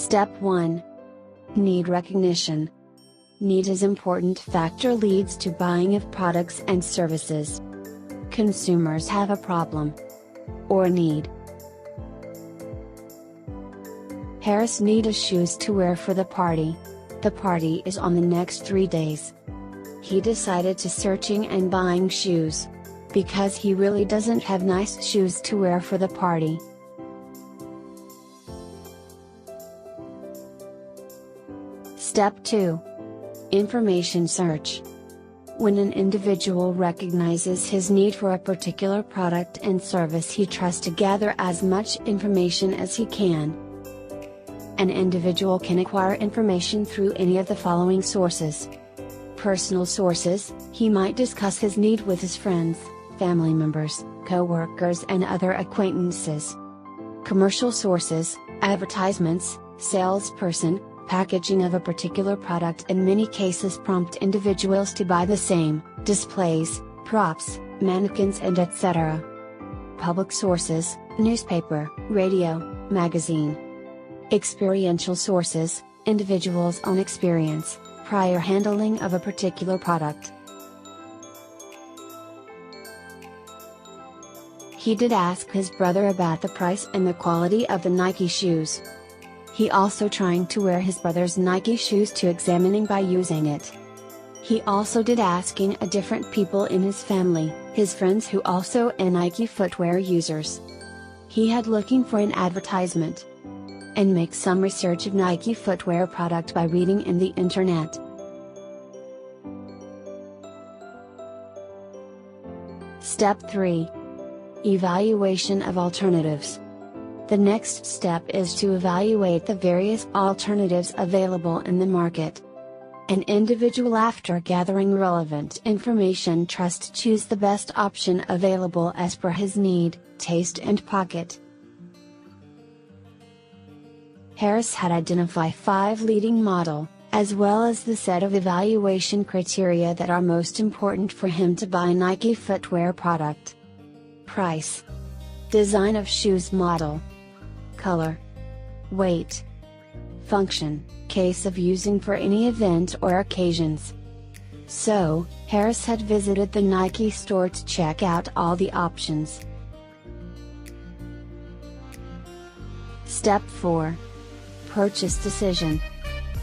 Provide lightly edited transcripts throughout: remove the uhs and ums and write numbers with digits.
Step 1. Need recognition. Need is important factor leads to buying of products and services. Consumers have a problem or need. Harris needed shoes to wear for the party. The party is on the next 3 days. He decided to searching and buying shoes, because he really doesn't have nice shoes to wear for the party. Step 2. Information search. When an individual recognizes his need for a particular product and service, he tries to gather as much information as he can. An individual can acquire information through any of the following sources. Personal sources, he might discuss his need with his friends, family members, co-workers and other acquaintances. Commercial sources, advertisements, salesperson, packaging of a particular product in many cases prompt individuals to buy the same, displays, props, mannequins and etc. Public sources, newspaper, radio, magazine. Experiential sources, individuals' own experience, prior handling of a particular product. He did ask his brother about the price and the quality of the Nike shoes. He also trying to wear his brother's Nike shoes to examining by using it. He also did asking a different people in his family, his friends who also a Nike footwear users. He had looking for an advertisement and make some research of Nike footwear product by reading in the internet. Step 3. Evaluation of alternatives. The next step is to evaluate the various alternatives available in the market. An individual, after gathering relevant information, tries to choose the best option available as per his need, taste and pocket. Harris had identified 5 leading model, as well as the set of evaluation criteria that are most important for him to buy Nike footwear product. Price. Design of shoes model. Color. Weight. Function, case of using for any event or occasions. So, Harris had visited the Nike store to check out all the options. Step 4. Purchase decision.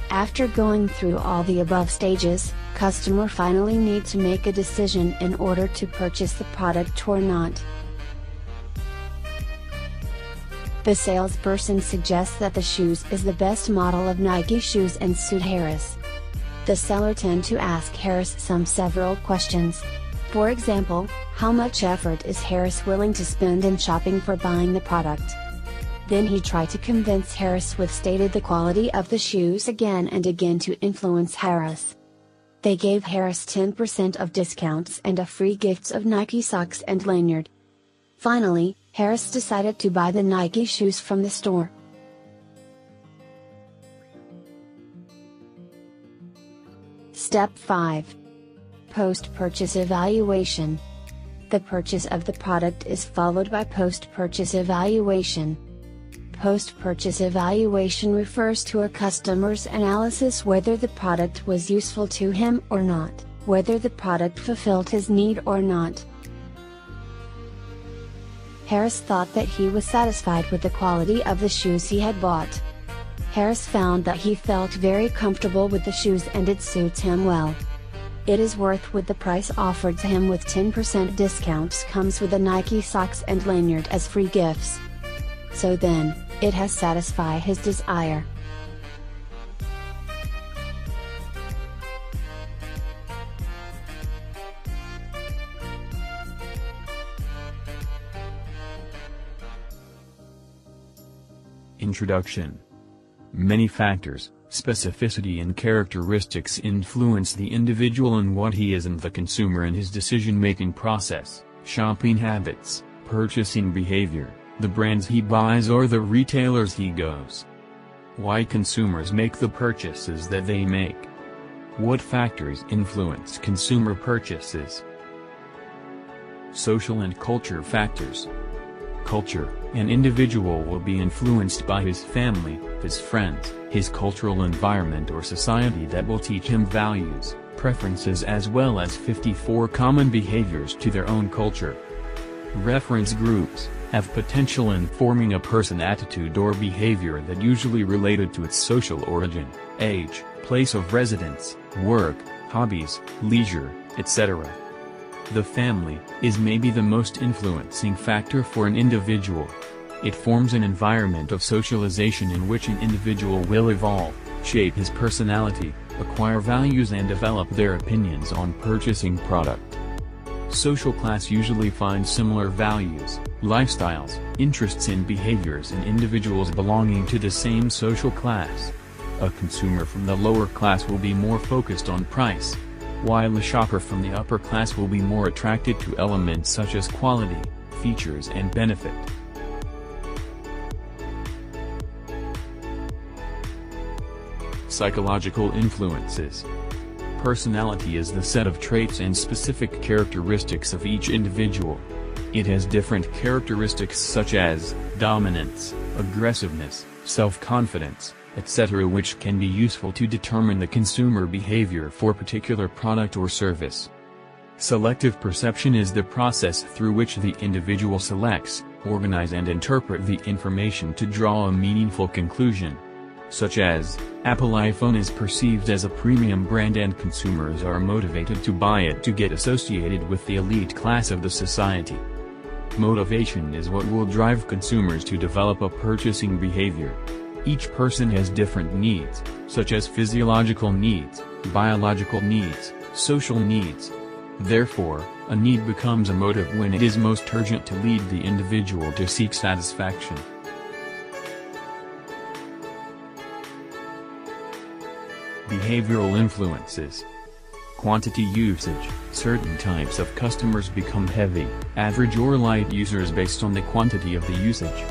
After going through all the above stages, customer finally need to make a decision in order to purchase the product or not. The salesperson suggests that the shoes is the best model of Nike shoes and suit Harris. The seller tend to ask Harris several questions. For example, how much effort is Harris willing to spend in shopping for buying the product? Then he tried to convince Harris with stated the quality of the shoes again and again to influence Harris. They gave Harris 10% of discounts and a free gifts of Nike socks and lanyard. Finally, Harris decided to buy the Nike shoes from the store. Step 5. Post-purchase evaluation. The purchase of the product is followed by post-purchase evaluation. Post-purchase evaluation refers to a customer's analysis whether the product was useful to him or not, whether the product fulfilled his need or not. Harris thought that he was satisfied with the quality of the shoes he had bought. Harris found that he felt very comfortable with the shoes and it suits him well. It is worth with the price offered to him with 10% discounts, comes with the Nike socks and lanyard as free gifts. So then, it has satisfied his desire. Introduction. Many factors, specificity and characteristics influence the individual and what he is and the consumer in his decision-making process, shopping habits, purchasing behavior, the brands he buys or the retailers he goes. Why consumers make the purchases that they make. What factors influence consumer purchases? Social and culture factors. Culture: an individual will be influenced by his family, his friends, his cultural environment or society that will teach him values, preferences as well as 54 common behaviors to their own culture. Reference groups have potential in forming a person's attitude or behavior that usually related to its social origin, age, place of residence, work, hobbies, leisure, etc. The family is maybe the most influencing factor for an individual. It forms an environment of socialization in which an individual will evolve, shape his personality, acquire values and develop their opinions on purchasing product. Social class usually finds similar values, lifestyles, interests and behaviors in individuals belonging to the same social class. A consumer from the lower class will be more focused on price, while a shopper from the upper class will be more attracted to elements such as quality, features and benefit. Psychological influences. Personality is the set of traits and specific characteristics of each individual. It has different characteristics such as dominance, aggressiveness, self-confidence, etc., which can be useful to determine the consumer behavior for a particular product or service. Selective perception is the process through which the individual selects, organizes and interprets the information to draw a meaningful conclusion. Such as, Apple iPhone is perceived as a premium brand and consumers are motivated to buy it to get associated with the elite class of the society. Motivation is what will drive consumers to develop a purchasing behavior. Each person has different needs, such as physiological needs, biological needs, social needs. Therefore, a need becomes a motive when it is most urgent to lead the individual to seek satisfaction. Behavioral influences. Quantity usage. Certain types of customers become heavy, average or light users based on the quantity of the usage.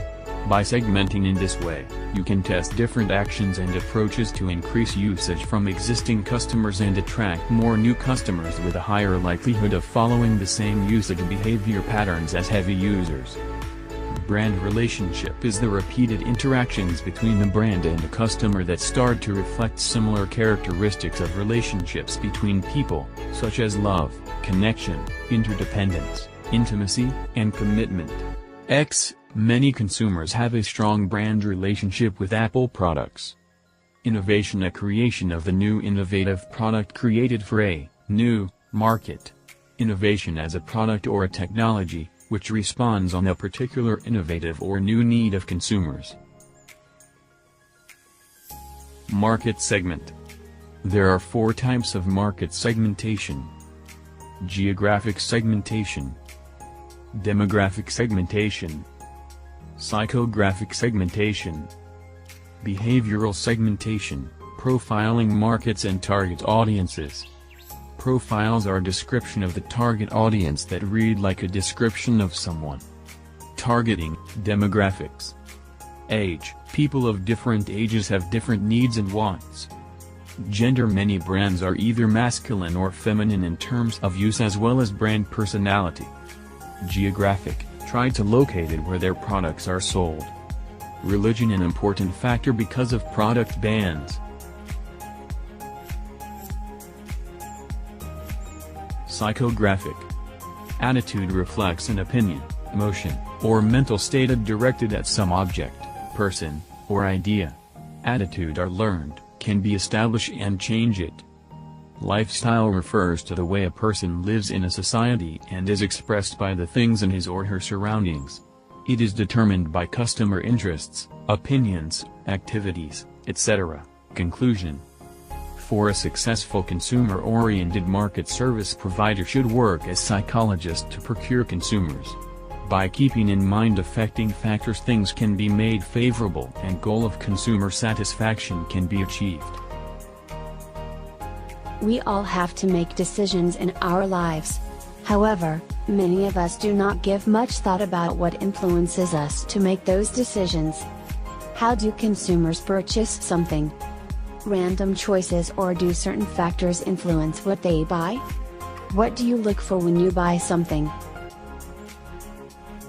By segmenting in this way, you can test different actions and approaches to increase usage from existing customers and attract more new customers with a higher likelihood of following the same usage behavior patterns as heavy users. Brand relationship is the repeated interactions between the brand and the customer that start to reflect similar characteristics of relationships between people, such as love, connection, interdependence, intimacy, and commitment. Many consumers have a strong brand relationship with Apple products. Innovation: a creation of the new innovative product created for a new market. Innovation as a product or a technology, which responds on a particular innovative or new need of consumers. Market segment. There are 4 types of market segmentation: geographic segmentation, demographic segmentation, psychographic segmentation, behavioral segmentation, profiling markets and target audiences. Profiles are a description of the target audience that read like a description of someone. Targeting, demographics. Age: people of different ages have different needs and wants. Gender: many brands are either masculine or feminine in terms of use as well as brand personality. Geographic: try to locate it where their products are sold. Religion: an important factor because of product bans. Psychographic. Attitude reflects an opinion, emotion, or mental state directed at some object, person, or idea. Attitude are learned, can be established and change it. Lifestyle refers to the way a person lives in a society and is expressed by the things in his or her surroundings. It is determined by customer interests, opinions, activities, etc. Conclusion. For a successful consumer-oriented market, service provider should work as psychologist to procure consumers. By keeping in mind affecting factors, things can be made favorable and goal of consumer satisfaction can be achieved. We all have to make decisions in our lives. However, many of us do not give much thought about what influences us to make those decisions. How do consumers purchase something? Random choices, or do certain factors influence what they buy? What do you look for when you buy something?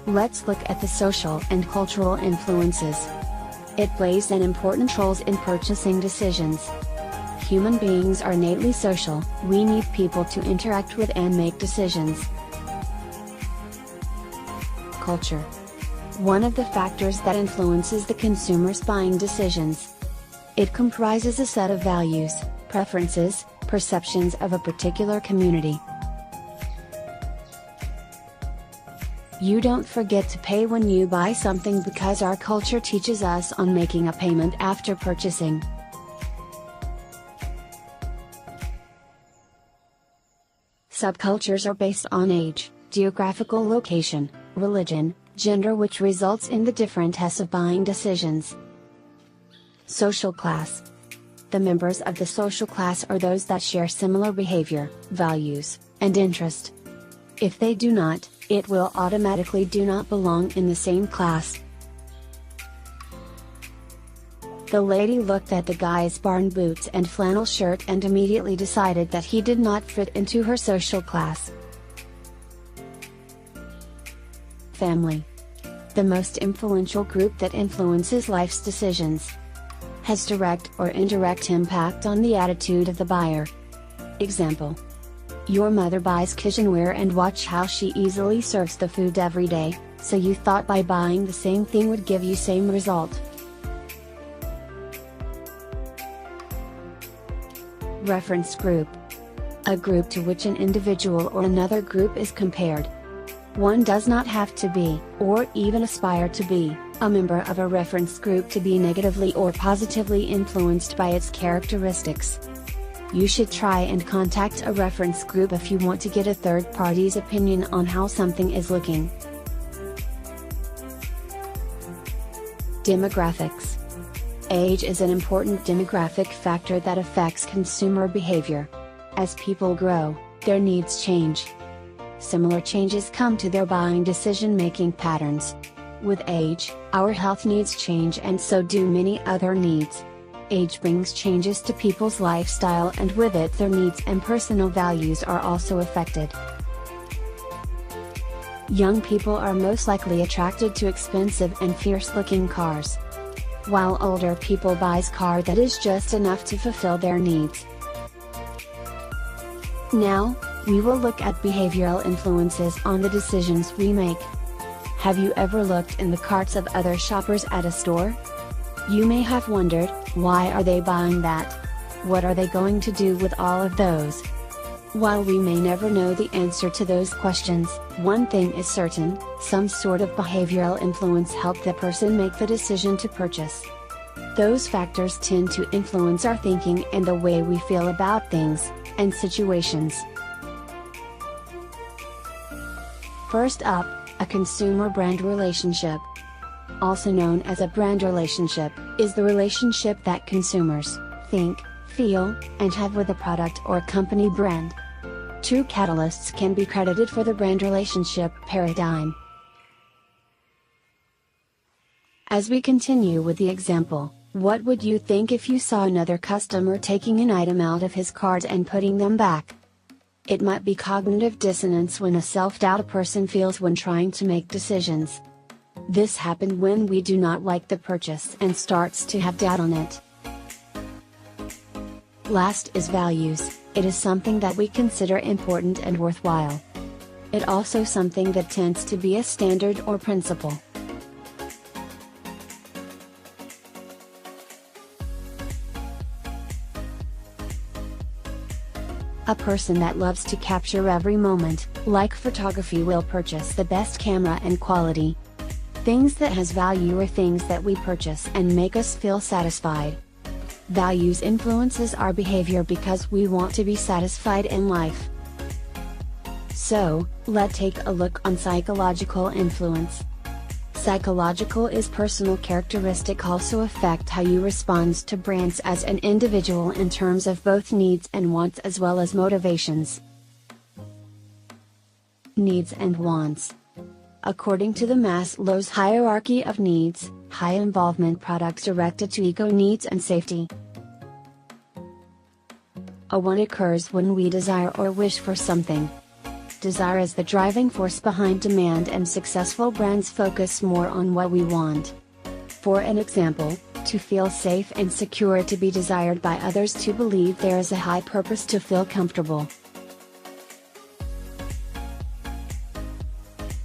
Let's look at the social and cultural influences. It plays an important role in purchasing decisions. Human beings are innately social, we need people to interact with and make decisions. Culture. One of the factors that influences the consumer's buying decisions. It comprises a set of values, preferences, perceptions of a particular community. You don't forget to pay when you buy something because our culture teaches us on making a payment after purchasing. Subcultures are based on age, geographical location, religion, gender, which results in the differences of buying decisions. Social class. The members of the social class are those that share similar behavior, values, and interest. If they do not, it will automatically do not belong in the same class. The lady looked at the guy's barn boots and flannel shirt and immediately decided that he did not fit into her social class. Family. The most influential group that influences life's decisions. Has direct or indirect impact on the attitude of the buyer. Example. Your mother buys kitchenware and watch how she easily serves the food every day, so you thought by buying the same thing would give you same result. Reference group. A group to which an individual or another group is compared. One does not have to be, or even aspire to be, a member of a reference group to be negatively or positively influenced by its characteristics. You should try and contact a reference group if you want to get a third party's opinion on how something is looking. Demographics. Age is an important demographic factor that affects consumer behavior. As people grow, their needs change. Similar changes come to their buying decision-making patterns. With age, our health needs change and so do many other needs. Age brings changes to people's lifestyle and with it their needs and personal values are also affected. Young people are most likely attracted to expensive and fierce-looking cars, while older people buys car that is just enough to fulfill their needs. Now, we will look at behavioral influences on the decisions we make. Have you ever looked in the carts of other shoppers at a store? You may have wondered, why are they buying that? What are they going to do with all of those? While we may never know the answer to those questions, one thing is certain, some sort of behavioral influence helped the person make the decision to purchase. Those factors tend to influence our thinking and the way we feel about things and situations. First up, a consumer-brand relationship. Also known as a brand relationship, is the relationship that consumers think, feel, and have with a product or company brand. Two catalysts can be credited for the brand relationship paradigm. As we continue with the example, what would you think if you saw another customer taking an item out of his cart and putting them back? It might be cognitive dissonance when a self-doubt person feels when trying to make decisions. This happens when we do not like the purchase and starts to have doubt on it. Last is values. It is something that we consider important and worthwhile. It also something that tends to be a standard or principle. A person that loves to capture every moment, like photography, will purchase the best camera and quality. Things that has value are things that we purchase and make us feel satisfied. Values influences our behavior because we want to be satisfied in life. So, let's take a look on psychological influence. Psychological is personal characteristic also affect how you respond to brands as an individual in terms of both needs and wants as well as motivations. Needs and wants. According to the Maslow's hierarchy of needs, high involvement products directed to ego needs and safety. A want occurs when we desire or wish for something. Desire is the driving force behind demand, and successful brands focus more on what we want. For an example, to feel safe and secure, to be desired by others, to believe there is a high purpose, to feel comfortable.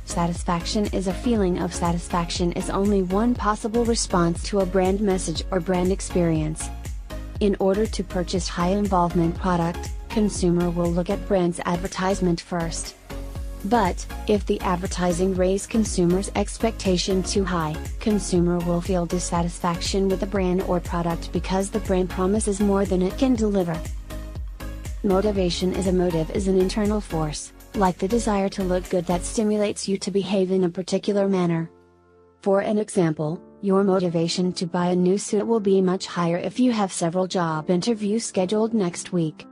Satisfaction is a feeling of satisfaction is only one possible response to a brand message or brand experience. In order to purchase high-involvement product, consumer will look at brand's advertisement first. But, if the advertising raises consumers' expectation too high, consumer will feel dissatisfaction with the brand or product because the brand promises more than it can deliver. Motivation is an internal force, like the desire to look good, that stimulates you to behave in a particular manner. For an example, your motivation to buy a new suit will be much higher if you have several job interviews scheduled next week.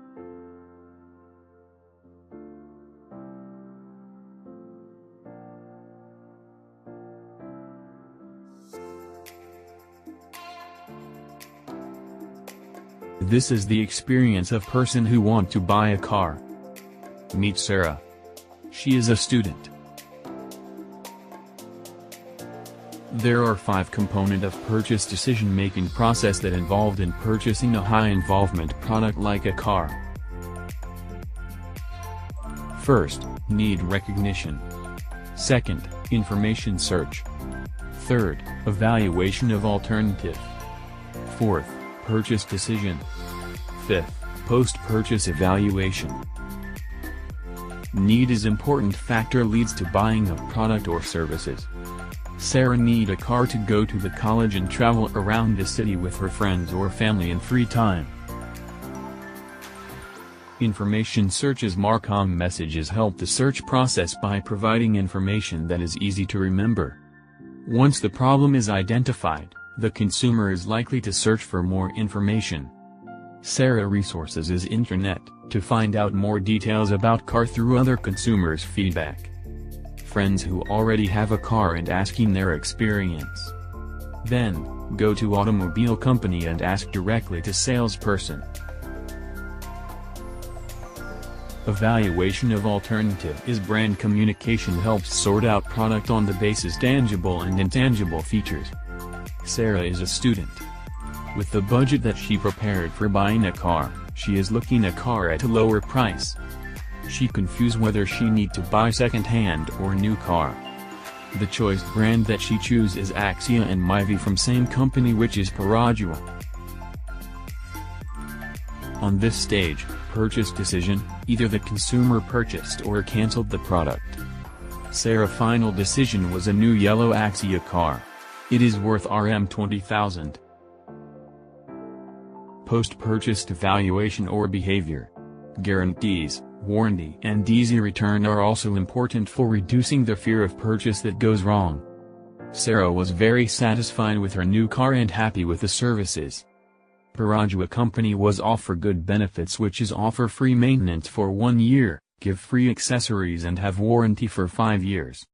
This is the experience of person who want to buy a car. Meet Sarah. She is a student. There are 5 components of purchase decision-making process that involved in purchasing a high-involvement product like a car. First, need recognition. Second, information search. Third, evaluation of alternative. Fourth, purchase decision. Fifth, post-purchase evaluation. Need is important factor leads to buying a product or services. Sarah need a car to go to the college and travel around the city with her friends or family in free time. Information searches. Marcom messages help the search process by providing information that is easy to remember. Once the problem is identified, the consumer is likely to search for more information. Sarah resources is internet, to find out more details about car through other consumers' feedback. Friends who already have a car and asking their experience. Then, go to automobile company and ask directly to salesperson. Evaluation of alternative is brand communication helps sort out product on the basis tangible and intangible features. Sarah is a student. With the budget that she prepared for buying a car, she is looking a car at a lower price. She confused whether she need to buy second-hand or new car. The choice brand that she choose is Axia and Myvi from same company, which is Parajua. On this stage, purchase decision, either the consumer purchased or cancelled the product. Sarah's final decision was a new yellow Axia car. It is worth Rs 20,000. Post-purchase evaluation or behavior. Guarantees, warranty and easy return are also important for reducing the fear of purchase that goes wrong. Sarah was very satisfied with her new car and happy with the services. Parajua company was offer good benefits, which is offer free maintenance for 1 year, give free accessories and have warranty for 5 years.